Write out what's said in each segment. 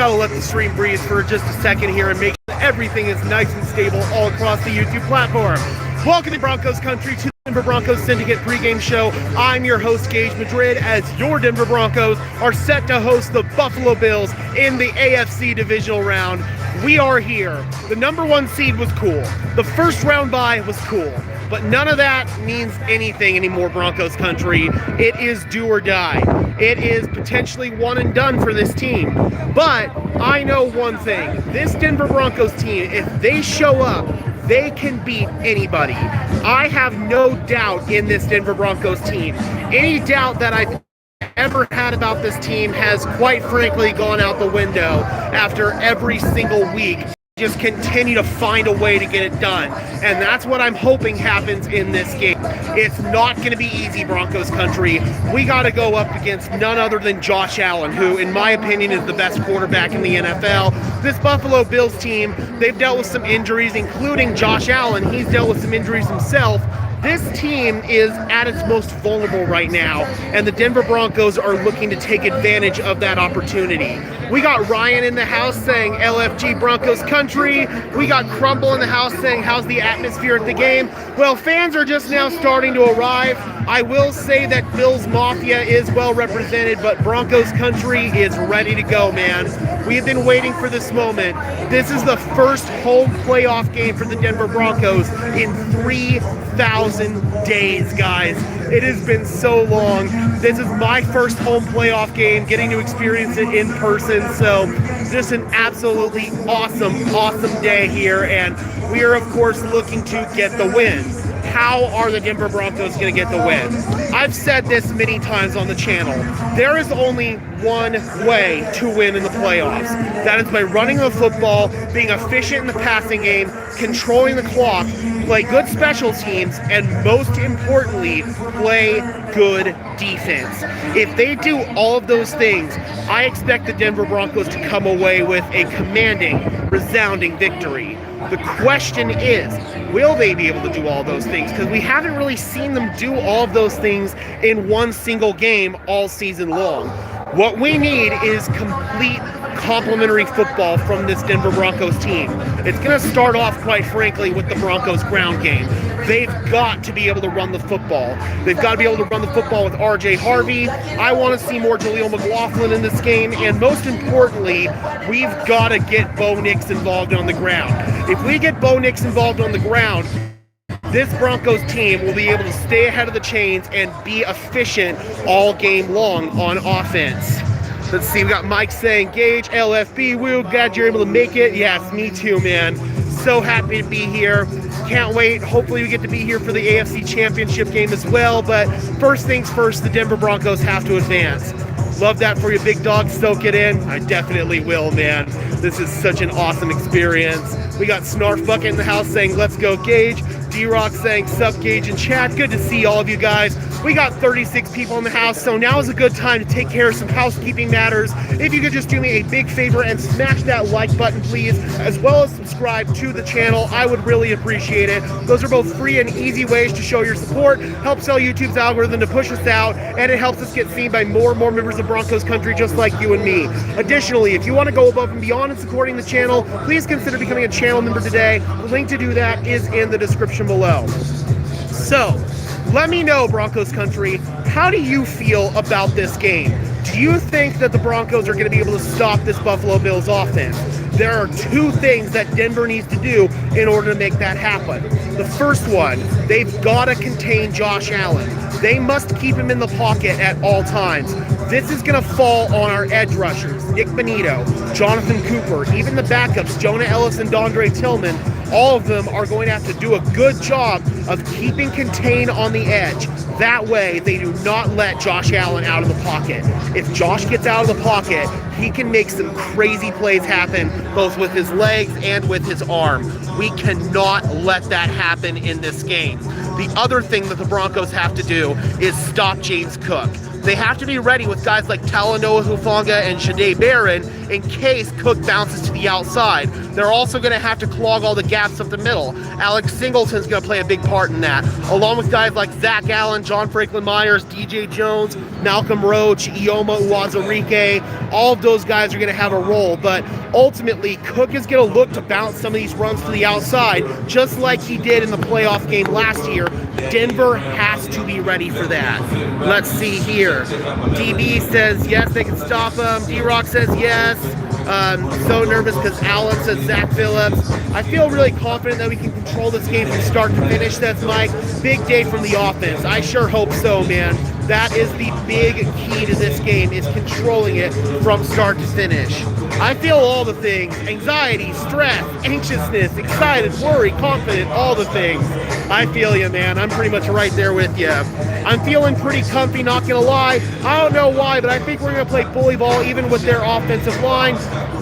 gotta let the stream breathe for just a second here and make sure that everything is nice and stable all across the YouTube platform. Welcome to Broncos country, to the Denver Broncos Syndicate pregame show. I'm your host, Gage Madrid, as your Denver Broncos are set to host the Buffalo Bills in the AFC divisional round. We are here. The #1 seed was cool. The first round bye was cool. But none of that means anything anymore, Broncos country. It is do or die. It is potentially one and done for this team. But I know one thing. This Denver Broncos team, if they show up, they can beat anybody. I have no doubt in this Denver Broncos team. Any doubt that I've ever had about this team has quite frankly gone out the window after every single week. Just continue to find a way to get it done. And that's what I'm hoping happens in this game. It's not going to be easy, Broncos country. We got to go up against none other than Josh Allen, who, in my opinion, is the best quarterback in the NFL. This Buffalo Bills team, they've dealt with some injuries, including Josh Allen. He's dealt with some injuries himself. This team is at its most vulnerable right now, and the Denver Broncos are looking to take advantage of that opportunity. We got Ryan in the house saying LFG Broncos country. We got Crumble in the house saying how's the atmosphere at the game. Well, fans are just now starting to arrive. I will say that Bills Mafia is well represented, but Broncos country is ready to go, man. We have been waiting for this moment. This is the first home playoff game for the Denver Broncos in 3,000 days, guys. It has been so long. This is my first home playoff game, getting to experience it in person. So just an absolutely awesome day here. And we are, of course, looking to get the win. How are the Denver Broncos going to get the win? I've said this many times on the channel. There is only one way to win in the playoffs. That is by running the football, being efficient in the passing game, controlling the clock, play good special teams, and most importantly, play good defense. If they do all of those things, I expect the Denver Broncos to come away with a commanding, resounding victory. The question is, will they be able to do all those things? Because we haven't really seen them do all of those things in one single game all season long. What we need is complete complementary football from this Denver Broncos team. It's going to start off, quite frankly, with the Broncos ground game. They've got to be able to run the football. They've got to be able to run the football with R.J. Harvey. I want to see more Jaleel McLaughlin in this game. And most importantly, we've got to get Bo Nix involved on the ground. If we get Bo Nix involved on the ground, this Broncos team will be able to stay ahead of the chains and be efficient all game long on offense. Let's see, we got Mike saying, Gage, LFB, we're glad you're able to make it. Yes, me too, man. So happy to be here. Can't wait. Hopefully we get to be here for the AFC Championship game as well. But first things first, the Denver Broncos have to advance. Love that for you, big dog. Soak it in. I definitely will, man. This is such an awesome experience. We got Snarf Bucket in the house saying, let's go, Gage. D-Rock saying, sup, Gage in chat. Good to see all of you guys. We got 36 people in the house, so now is a good time to take care of some housekeeping matters. If you could just do me a big favor and smash that like button, please, as well as subscribe to the channel. I would really appreciate it. Those are both free and easy ways to show your support, help sell YouTube's algorithm to push us out, and it helps us get seen by more and more members of Broncos country just like you and me. Additionally, if you want to go above and beyond in supporting the channel, please consider becoming a channel member today. The link to do that is in the description below. So, let me know, Broncos country, how do you feel about this game? Do you think that the Broncos are going to be able to stop this Buffalo Bills offense? There are two things that Denver needs to do in order to make that happen. The first one, they've got to contain Josh Allen. They must keep him in the pocket at all times. This is going to fall on our edge rushers, Nick Bonito, Jonathan Cooper, even the backups, Jonah Ellis and Dondre Tillman. All of them are going to have to do a good job of keeping contained on the edge. That way, they do not let Josh Allen out of the pocket. If Josh gets out of the pocket, he can make some crazy plays happen, both with his legs and with his arm. We cannot let that happen in this game. The other thing that the Broncos have to do is stop James Cook. They have to be ready with guys like Talanoa Hufanga and Jahdae Barron in case Cook bounces to the outside. They're also going to have to clog all the gaps up the middle. Alex Singleton's going to play a big part in that, along with guys like Zach Allen, John Franklin Myers, DJ Jones, Malcolm Roach, Ioma Uwazurike. All of those guys are going to have a role, but ultimately Cook is going to look to bounce some of these runs to the outside, just like he did in the playoff game last year. Denver has to be ready for that. Let's see here. DB says yes, they can stop him. D-Rock says yes. So nervous because Allen says Zach Phillips. I feel really confident that we can control this game from start to finish. That's Mike. Big day from the offense. I sure hope so, man. That is the big key to this game, is controlling it from start to finish. I feel all the things: anxiety, stress, anxiousness, excited, worry, confident, all the things. I feel you, man. I'm pretty much right there with you. I'm feeling pretty comfy, not gonna lie. I don't know why, but I think we're gonna play bully ball even with their offensive line.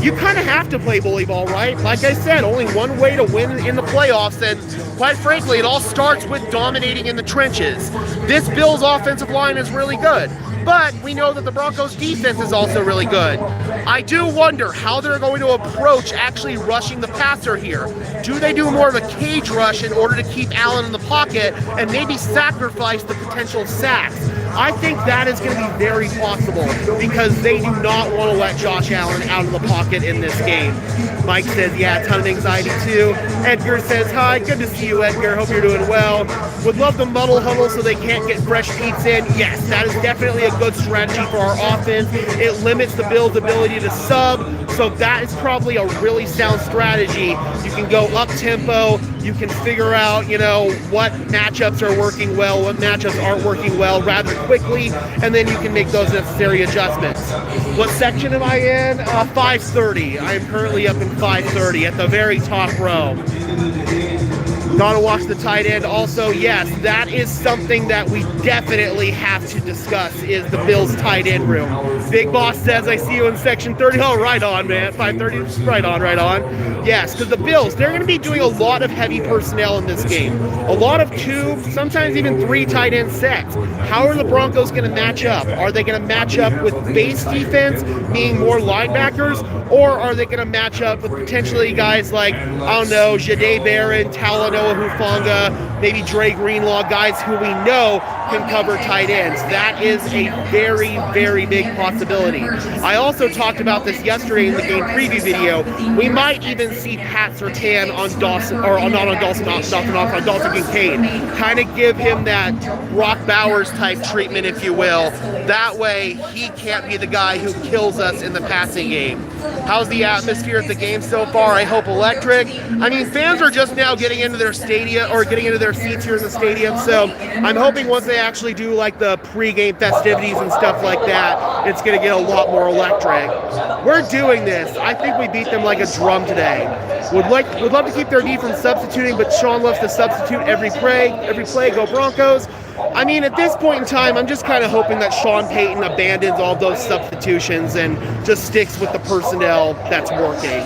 You kind of have to play bully ball, right? Like I said, only one way to win in the playoffs, and quite frankly, it all starts with dominating in the trenches. This Bills offensive line is really good, but we know that the Broncos defense is also really good. I do wonder how they're going to approach actually rushing the passer here. Do they do more of a cage rush in order to keep Allen in the pocket and maybe sacrifice the potential sacks? I think that is going to be very possible because they do not want to let Josh Allen out of the pocket in this game. Mike says, yeah, a ton of anxiety too. Edgar says, hi, good to see you, Edgar. Hope you're doing well. Would love the muddle huddle so they can't get fresh Pete's in. Yes, that is definitely a good strategy for our offense. It limits the Bills' ability to sub, so that is probably a really sound strategy. You can go up-tempo. You can figure out, what matchups are working well, what matchups aren't working well rather quickly, and then you can make those necessary adjustments. What section am I in? 530. I am currently up in 530 at the very top row. Gotta watch the tight end. Also, yes, that is something that we definitely have to discuss, is the Bills tight end room. Big Boss says, I see you in section 30. Oh, right on, man. 530, right on. Yes, because the Bills, they're going to be doing a lot of heavy personnel in this game. A lot of 2, sometimes even 3 tight end sets. How are the Broncos going to match up? Are they going to match up with base defense, meaning more linebackers? Or are they going to match up with potentially guys like, Jahdae Barron, Talanoa Hufanga, maybe Dre Greenlaw, guys who we know can cover tight ends? That is a very, very big possibility. I also talked about this yesterday in the game preview video. We might even see Pat Surtain on Dawson, or not on Dawson, on Dalton Kincaid. Kind of give him that Brock Bowers type treatment, if you will. That way, he can't be the guy who kills us in the passing game. How's the atmosphere at the game so far? I hope electric. I mean, fans are just now getting into their stadium, or getting into their seats here in the stadium, so I'm hoping once they actually do like the pregame festivities and stuff like that, it's going to get a lot more electric. We're doing this. I think we beat them like a drum today. Would love to keep their D from substituting, but Sean loves to substitute every play. Go Broncos. I mean, at this point in time, I'm just kind of hoping that Sean Payton abandons all those substitutions and just sticks with the personnel that's working.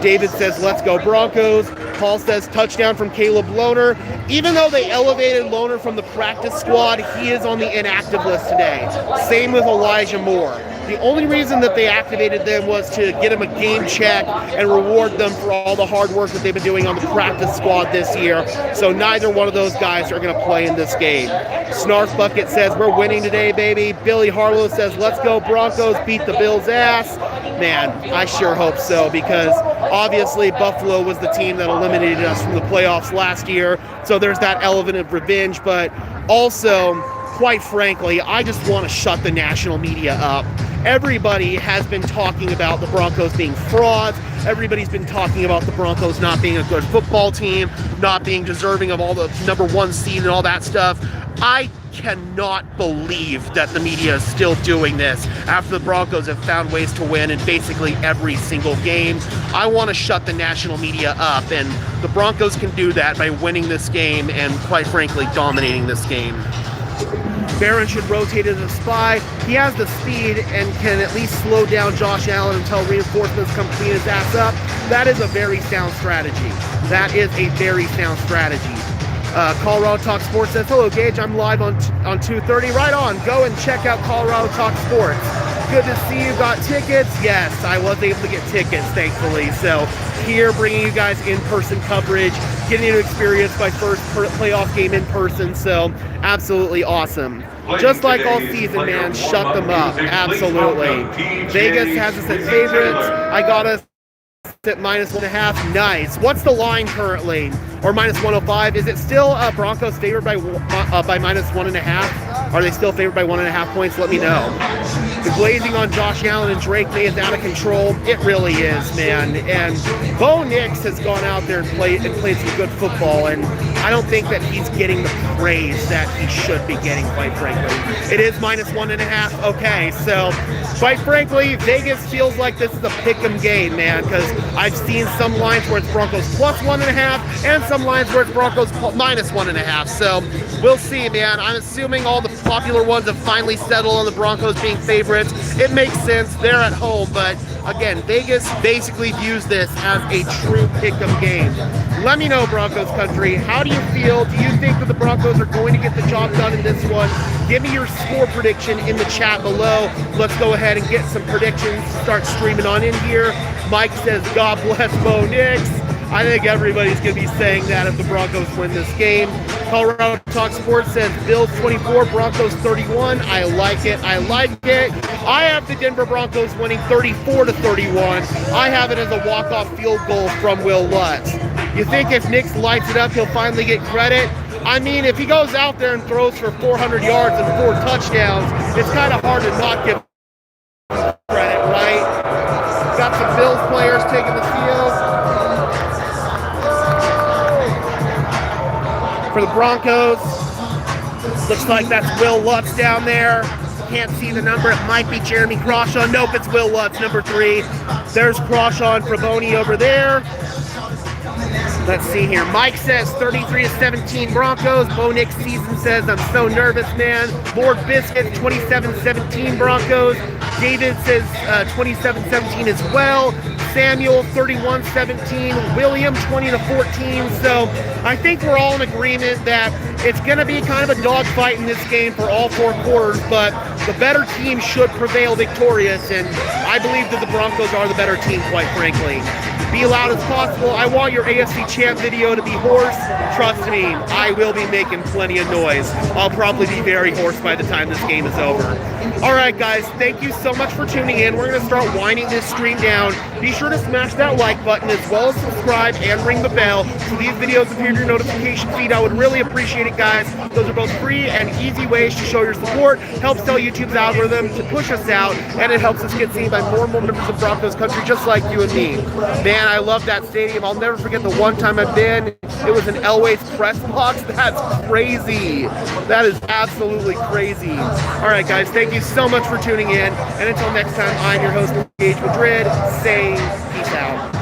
David says, let's go Broncos. Paul says, touchdown from Caleb Lohner. Even though they elevated Lohner from the practice squad, he is on the inactive list today. Same with Elijah Moore. The only reason that they activated them was to get him a game check and reward them for all the hard work that they've been doing on the practice squad this year. So neither one of those guys are going to play in this game. Snarf Bucket says, we're winning today, baby. Billy Harlow says, let's go Broncos, beat the Bills' ass. Man, I sure hope so, because obviously Buffalo was the team that eliminated us from the playoffs last year. So there's that element of revenge, but also, quite frankly, I just want to shut the national media up. Everybody has been talking about the Broncos being frauds. Everybody's been talking about the Broncos not being a good football team, not being deserving of all the #1 seed and all that stuff. I cannot believe that the media is still doing this after the Broncos have found ways to win in basically every single game. I want to shut the national media up, and the Broncos can do that by winning this game and, quite frankly, dominating this game. Barron should rotate as a spy. He has the speed and can at least slow down Josh Allen until reinforcements come clean his ass up. That is a very sound strategy. Colorado Talk Sports says, hello, Gage. I'm live on 2:30. Right on. Go and check out Colorado Talk Sports. Good to see you. Got tickets? Yes, I was able to get tickets, thankfully. So here, bringing you guys in-person coverage, getting to experience my first playoff game in person. So absolutely awesome. Just like all season, man. Shut them up. Absolutely. Vegas has us at favorites. I got us at -1.5. Nice. What's the line currently? Or -105? Is it still Broncos favored by -1.5? Are they still favored by 1.5 points? Let me know. The glazing on Josh Allen and Drake May is out of control. It really is, man. And Bo Nix has gone out there and played some good football, and I don't think that he's getting the praise that he should be getting, quite frankly. It is -1.5. Okay, so quite frankly, Vegas feels like this is a pick'em game, man, because I've seen some lines where it's Broncos +1.5 and some lines where it's Broncos -1.5. So we'll see, man. I'm assuming all the popular ones have finally settled on the Broncos being favorites. It makes sense. They're at home, but again, Vegas basically views this as a true pick'em game. Let me know, Broncos country. How do you feel? Do you think that the Broncos are going to get the job done in this one? Give me your score prediction in the chat below. Let's go ahead and get some predictions. Start streaming on in here. Mike says, God bless Bo Nix. I think everybody's going to be saying that if the Broncos win this game. Colorado Talk Sports says Bills 24, Broncos 31. I like it. I like it. I have the Denver Broncos winning 34-31. I have it as a walk-off field goal from Will Lutz. You think if Nix lights it up, he'll finally get credit? I mean, if he goes out there and throws for 400 yards and 4 touchdowns, it's kind of hard to not give credit, right? Got some Bills players taking the field. For the Broncos, looks like that's Will Lutz down there. Can't see the number. It might be Jeremy Crawshaw. Nope, it's Will Lutz, number 3. There's Crawshaw and Fraboni over there. Let's see here. Mike says 33-17 Broncos. Bo Nix season says, I'm so nervous, man. Lord Biscuit, 27-17 Broncos. David says 27-17 as well. Samuel, 31-17. William, 20-14. So I think we're all in agreement that it's going to be kind of a dogfight in this game for all 4 quarters, but the better team should prevail victorious, and I believe that the Broncos are the better team, quite frankly. Be loud as possible. I want your AFC champ video to be hoarse. Trust me, I will be making plenty of noise. I'll probably be very hoarse by the time this game is over. All right, guys, thank you so much for tuning in. We're going to start winding this stream down. Be sure to smash that like button as well as subscribe and ring the bell so these videos appear in your notification feed. I would really appreciate it, guys. Those are both free and easy ways to show your support. Helps tell YouTube's algorithm to push us out, and it helps us get seen by more and more members of Broncos country just like you and me. Man, I love that stadium. I'll never forget the one time I've been. It was an Elway's press box. That's crazy. That is absolutely crazy. All right, guys, thank you so much for tuning in. And until next time, I'm your host, Gage Madrid, saying peace out.